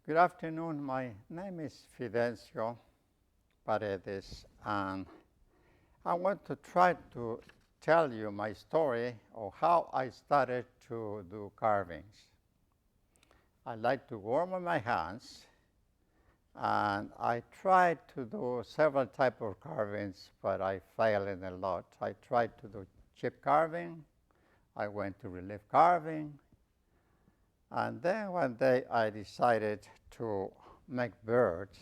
Good afternoon. My name is Fidencio Paredez, and I want to try to tell you my story of how I started to do carvings. I like to work with my hands, and I tried to do several types of carvings, but I failed in a lot. I tried to do chip carving. I went to relief carving. And then one day I decided to make birds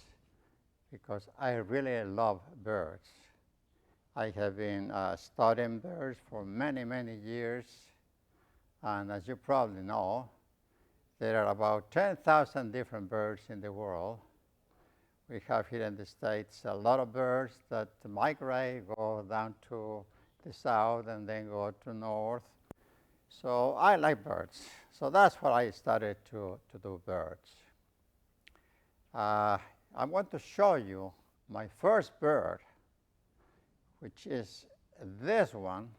because I really love birds. I have been studying birds for many, many years. And as you probably know, there are about 10,000 different birds in the world. We have here in the States a lot of birds that migrate, go down to the south and then go to north. So I like birds. So that's why I started to do birds. I want to show you my first bird, which is this one.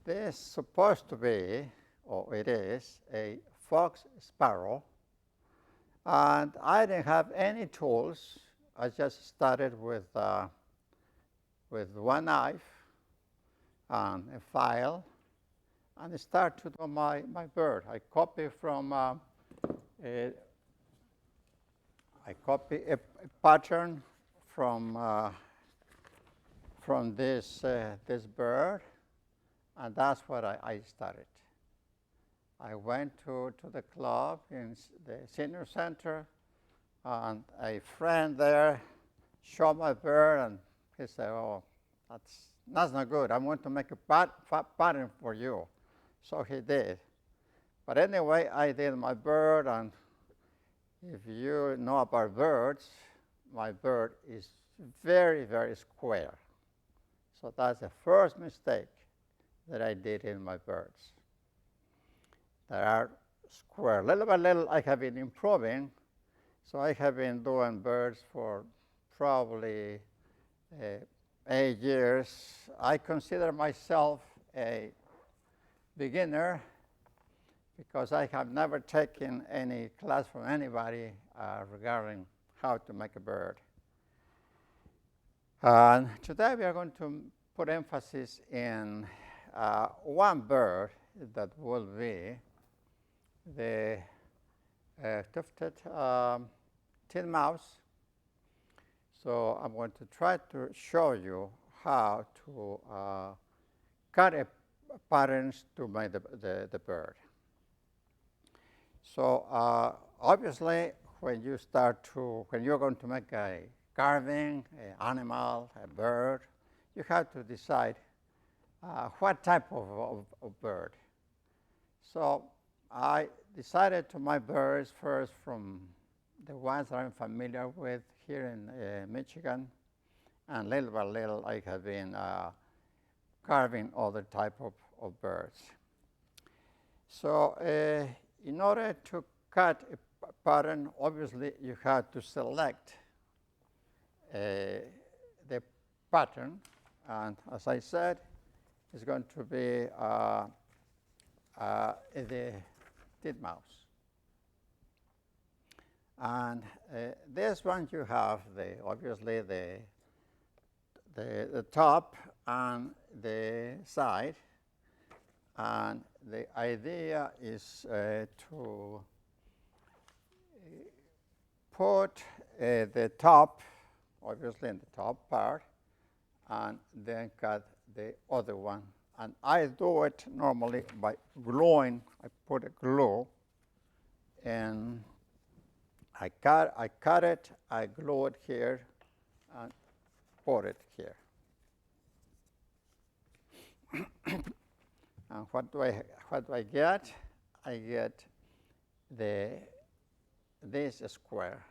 This is supposed to be, or it is, a fox sparrow. And I didn't have any tools. I just started with one knife and a file. And I start to do my bird. I copy a pattern from this bird, and that's what I started. I went to the club in the senior center, and a friend there showed my bird, and he said, "Oh, that's not good. I want to make a pattern for you." So he did. But anyway, I did my bird, and if you know about birds, my bird is very, very square. So that's the first mistake that I did in my birds. They are square. Little by little, I have been improving. So I have been doing birds for probably 8 years. I consider myself a beginner because I have never taken any class from anybody regarding how to make a bird. Today we are going to put emphasis in one bird that will be the tufted titmouse. So I'm going to try to show you how to cut a patterns to make the bird. So obviously, when you're going to make a carving, an animal, a bird, you have to decide what type of bird. So I decided to make birds first from the ones that I'm familiar with here in Michigan, and little by little I have been carving other type of birds. So in order to cut a pattern, obviously you have to select the pattern, and as I said, it's going to be the titmouse. And this one you have obviously the top and the side, and the idea is to put the top, obviously in the top part, and then cut the other one. And I do it normally by gluing. I put a glue, and I cut it, I glue it here, and put it here. And what do I get? I get this square.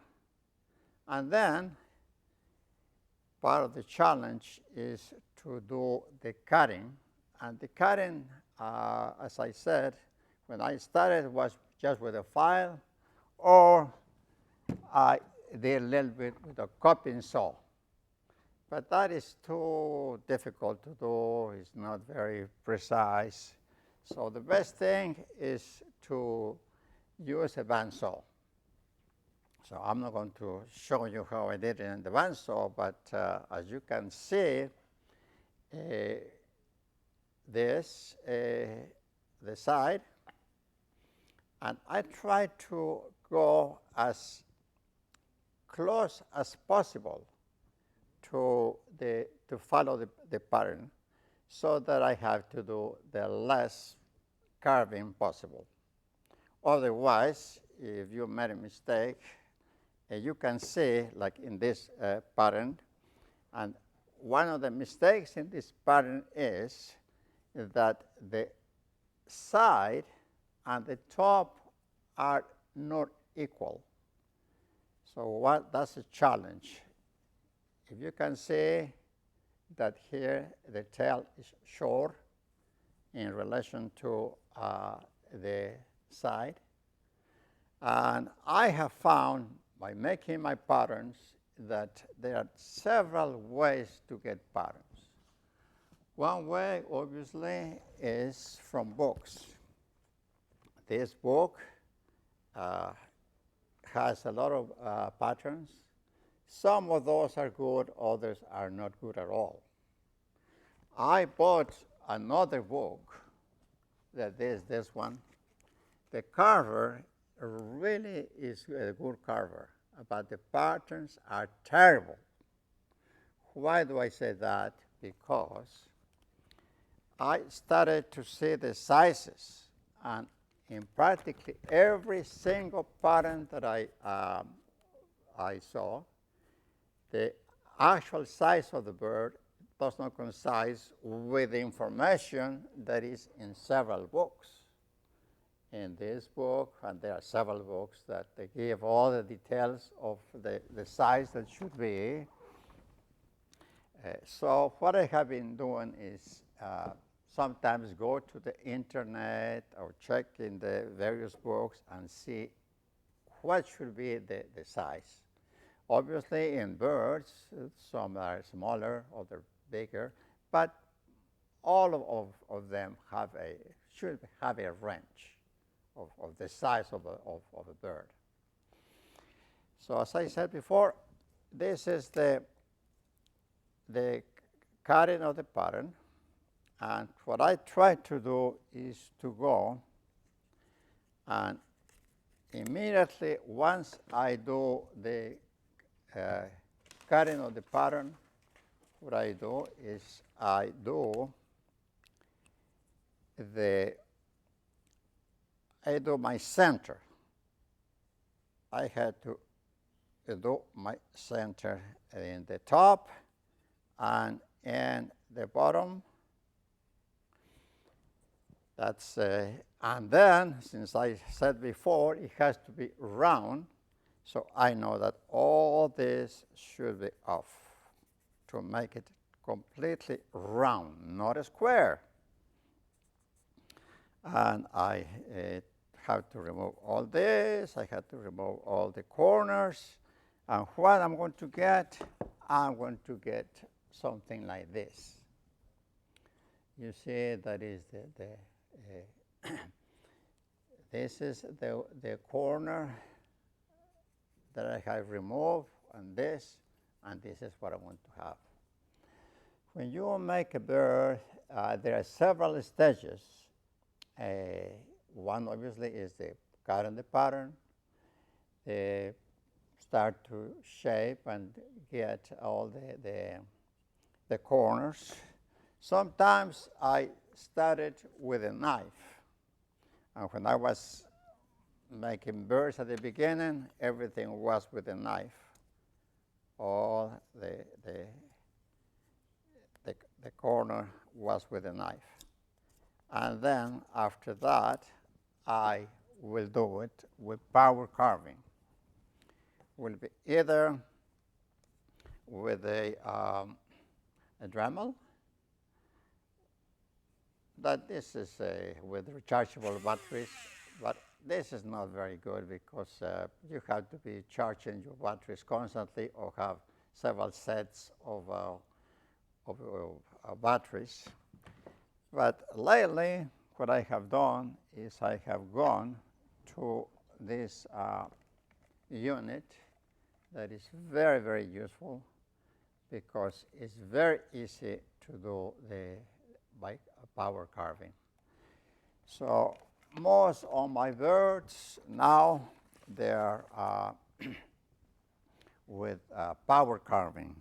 And then part of the challenge is to do the cutting. And the cutting, as I said, when I started was just with a file, or I did a little bit with a coping saw. But that is too difficult to do. It's not very precise. So the best thing is to use a bandsaw. So I'm not going to show you how I did it in the bandsaw, but as you can see, this the side, and I try to go as close as possible to follow the pattern, so that I have to do the less carving possible. Otherwise, if you made a mistake, you can see, like in this pattern, and one of the mistakes in this pattern is that the side and the top are not equal. So that's a challenge. If you can see that here the tail is short in relation to the side, and I have found by making my patterns that there are several ways to get patterns. One way, obviously, is from books. This book has a lot of patterns. Some of those are good, others are not good at all. I bought another book, that is this one. The carver really is a good carver, but the patterns are terrible. Why do I say that? Because I started to see the sizes, and in practically every single pattern that I saw, the actual size of the bird does not coincide with the information that is in several books. In this book, and there are several books that they give all the details of the size that should be. So what I have been doing is sometimes go to the internet or check in the various books and see what should be the size. Obviously, in birds, some are smaller, others bigger, but all of them should have a range of the size of a bird. So as I said before, this is the cutting of the pattern, and what I try to do is to go and immediately once I do the cutting of the pattern, what I do is I do my center. I had to do my center in the top and in the bottom. That's and then, since I said before, it has to be round, so I know that all this should be off to make it completely round, not a square. And I have to remove all this. I have to remove all the corners. And what I'm going to get, I'm going to get something like this. You see, that is this is the corner that I have removed, and this is what I want to have. When you make a bird, there are several stages. One obviously is the cutting the pattern, start to shape and get all the corners. Sometimes I started with a knife, and when I was making birds at the beginning, everything was with a knife. All the corner was with a knife. And then after that, I will do it with power carving. Will be either with a Dremel, that this is with rechargeable batteries, but this is not very good because you have to be charging your batteries constantly or have several sets of batteries. But lately, what I have done is I have gone to this unit that is very, very useful because it's very easy to do by power carving. So most of my birds now, they are with power carving.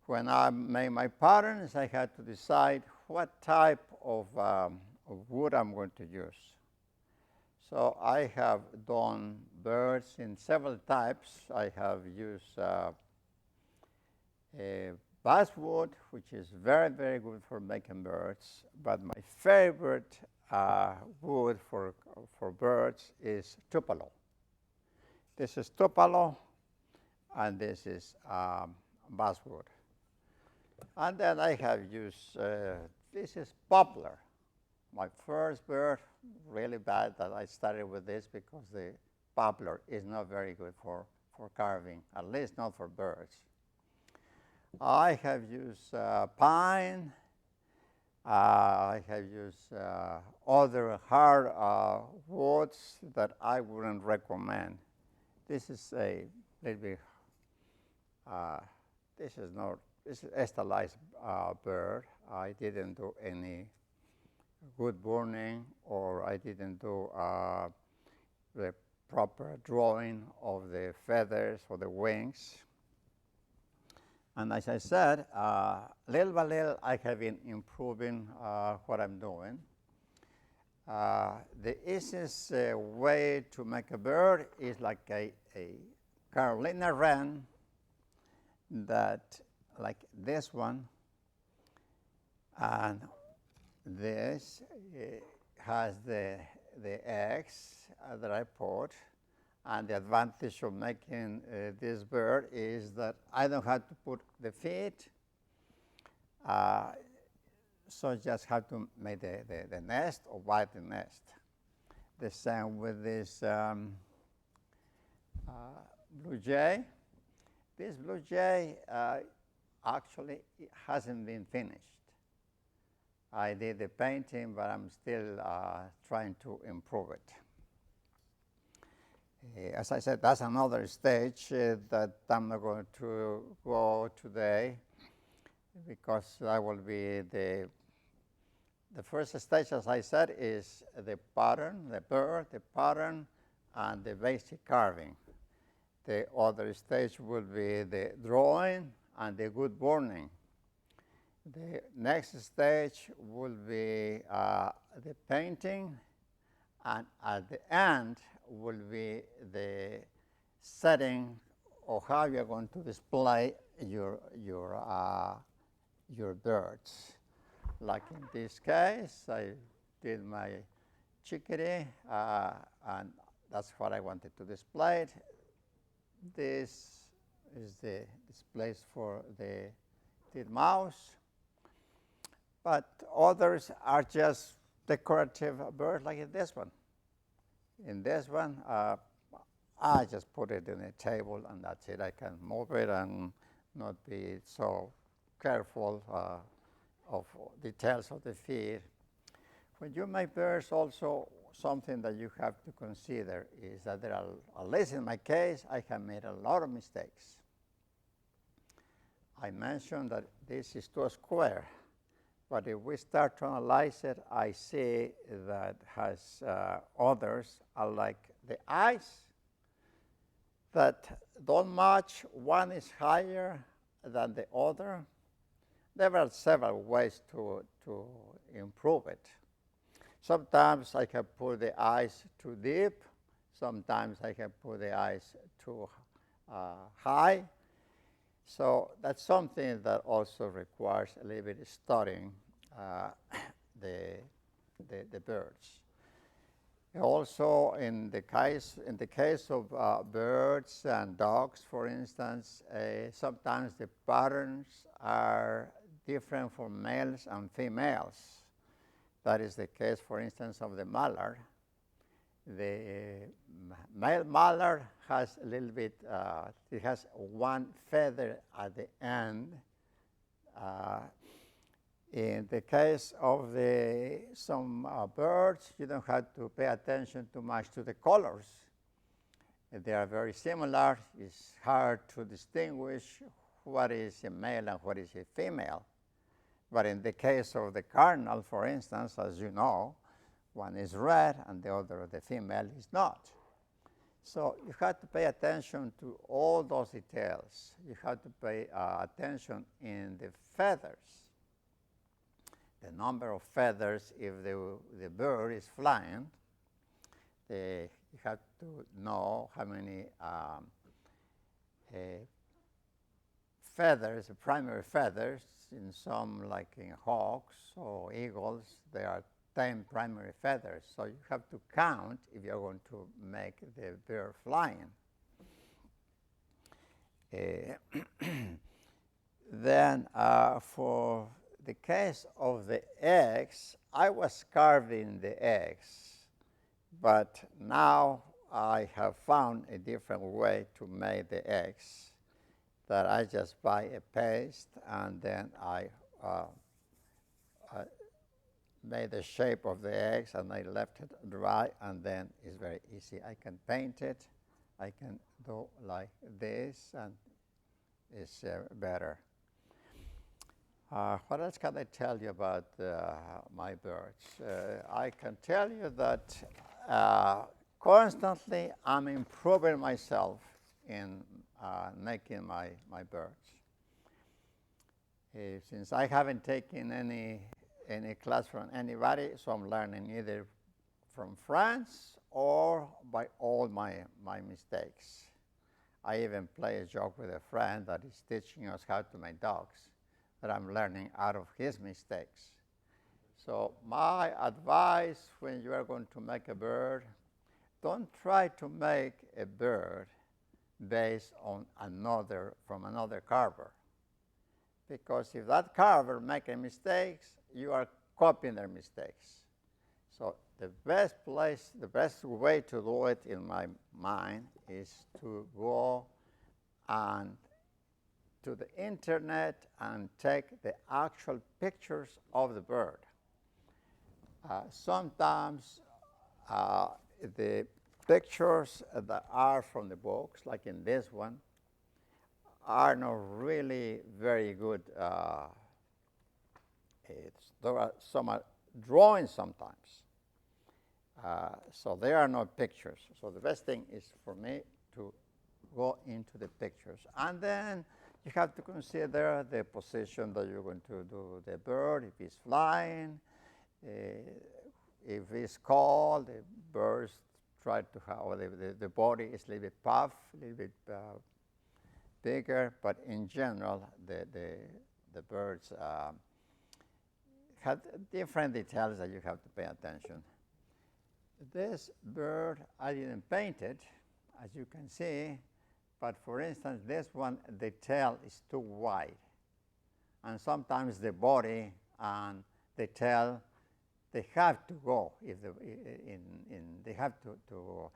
When I made my patterns, I had to decide what type of wood I'm going to use. So I have done birds in several types. I have used basswood, which is very, very good for making birds. But my favorite wood for birds is tupelo. This is tupelo, and this is basswood. And then I have used, this is poplar. My first bird, really bad that I started with this because the poplar is not very good for carving, at least not for birds. I have used pine. I have used other hard woods that I wouldn't recommend. This is a little bit, this is estalized bird. I didn't do any wood burning, or I didn't do the proper drawing of the feathers or the wings. And as I said, little by little, I have been improving what I'm doing. The easiest way to make a bird is like a Carolina wren, that like this one, and this has the eggs that I put. And the advantage of making this bird is that I don't have to put the feet. So I just have to make the nest or widen the nest. The same with this blue jay. This blue jay actually hasn't been finished. I did the painting, but I'm still trying to improve it. As I said, that's another stage that I'm not going to go today, because that will be the first stage, as I said, is the pattern, the bird, the pattern, and the basic carving. The other stage will be the drawing and the wood burning. The next stage will be the painting, and at the end will be the setting of how you're going to display your birds. Like in this case, I did my chickadee, and that's what I wanted to display it. This is the displays for the titmouse, but others are just decorative birds, like this one. In this one, I just put it in a table, and that's it. I can move it and not be so careful of details of the feed. When you make birds, also something that you have to consider is that there are, at least in my case, I have made a lot of mistakes. I mentioned that this is too square, but if we start to analyze it, I see that has others are like the eyes that don't match. One is higher than the other. There are several ways to improve it. Sometimes I can put the eyes too deep. Sometimes I can put the eyes too high. So that's something that also requires a little bit of studying the birds. Also, in the case of birds and dogs, for instance, sometimes the patterns are different for males and females. That is the case, for instance, of the mallard. The male mallard has a little bit, it has one feather at the end. In the case of some birds, you don't have to pay attention too much to the colors. They are very similar. It's hard to distinguish what is a male and what is a female. But in the case of the cardinal, for instance, as you know, one is red and the other, the female, is not. So you have to pay attention to all those details. You have to pay attention in the feathers. The number of feathers if the bird is flying. You have to know how many feathers, primary feathers. In some, like in hawks or eagles, there are 10 primary feathers. So you have to count if you're going to make the bird flying. Then for the case of the eggs, I was carving the eggs, but now I have found a different way to make the eggs, that I just buy a paste and then I made the shape of the eggs and I left it dry, and then it's very easy. I can paint it. I can do like this, and it's better. What else can I tell you about my birds? I can tell you that constantly I'm improving myself in making my birds. Since I haven't taken any class from anybody, so I'm learning either from friends or by all my mistakes. I even play a joke with a friend that is teaching us how to make dogs, that I'm learning out of his mistakes. So my advice when you are going to make a bird, don't try to make a bird based on from another carver. Because if that carver makes mistakes, you are copying their mistakes. So the best way to do it in my mind is to go to the internet and take the actual pictures of the bird. Sometimes the pictures that are from the books, like in this one, are not really very good. There are some drawings sometimes. So there are no pictures. So the best thing is for me to go into the pictures. And then you have to consider the position that you're going to do the bird, if it's flying, if it's cold, the birds try to have, or the body is a little bit puffed, a little bit bigger, but in general, the birds have different details that you have to pay attention. This bird, I didn't paint it, as you can see, but for instance, this one, the tail is too wide. And sometimes the body and the tail, they have to go, they have to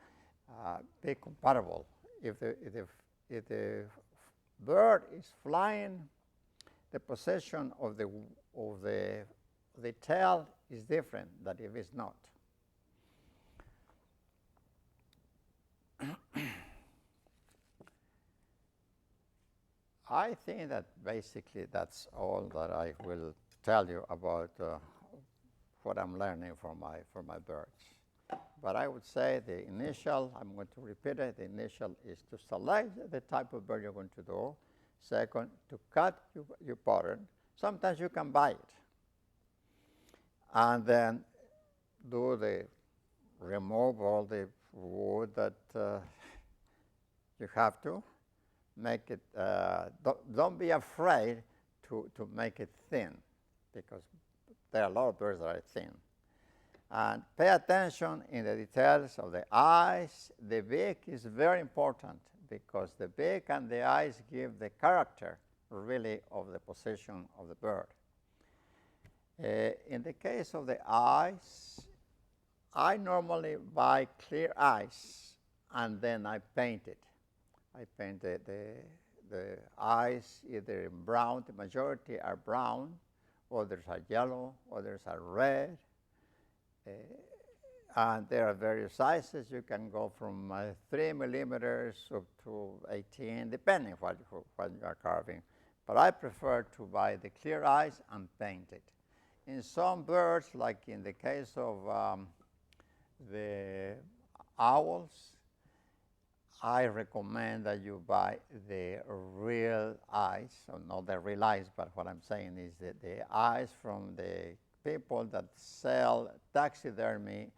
be compatible. If the bird is flying, the position of the tail is different than if it's not. I think that basically that's all that I will tell you about what I'm learning from my birds. But I would say the initial, I'm going to repeat it, the initial is to select the type of bird you're going to do. Second, to cut your pattern. Sometimes you can buy it. And then do the remove all the wood that you have to. Make it, don't be afraid to make it thin, because there are a lot of birds that are thin. And pay attention in the details of the eyes. The beak is very important, because the beak and the eyes give the character, really, of the position of the bird. In the case of the eyes, I normally buy clear eyes, and then I paint it. I paint the eyes either in brown. The majority are brown, others are yellow, others are red. And there are various sizes. You can go from 3 millimeters up to 18, depending what you are carving. But I prefer to buy the clear ice and paint it. In some birds, like in the case of the owls, I recommend that you buy the real ice, or not the real ice, but what I'm saying is that the ice from the people that sell taxidermy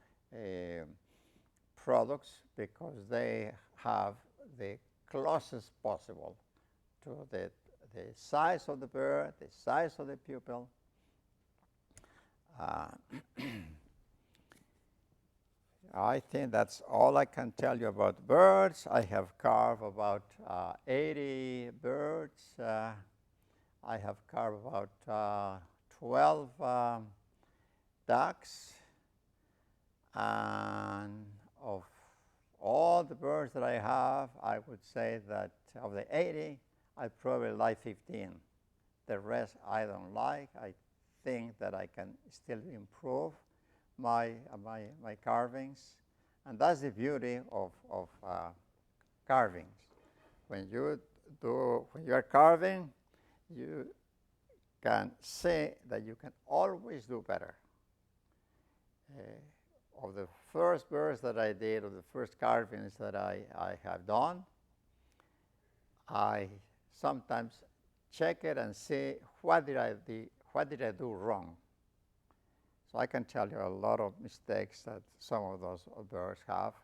products, because they have the closest possible to the size of the bird, the size of the pupil. I think that's all I can tell you about birds. I have carved about 80 birds. I have carved about 12 ducks. And of all the birds that I have, I would say that of the 80, I probably like 15. The rest I don't like. I think that I can still improve my carvings. And that's the beauty of carvings. When you are carving, you can see that you can always do better. Of the first birds that I did, of the first carvings that I have done, I sometimes check it and see what did I do wrong. So I can tell you a lot of mistakes that some of those birds have.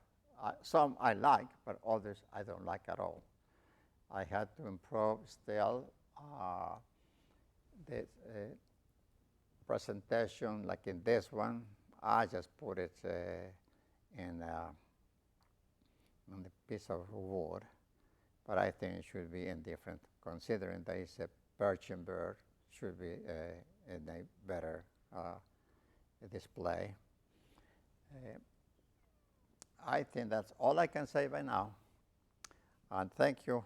Some I like, but others I don't like at all. I had to improve still the presentation, like in this one. I just put it in a piece of wood, but I think it should be indifferent, considering that it's a perching bird, should be in a better display. I think that's all I can say by now, and thank you.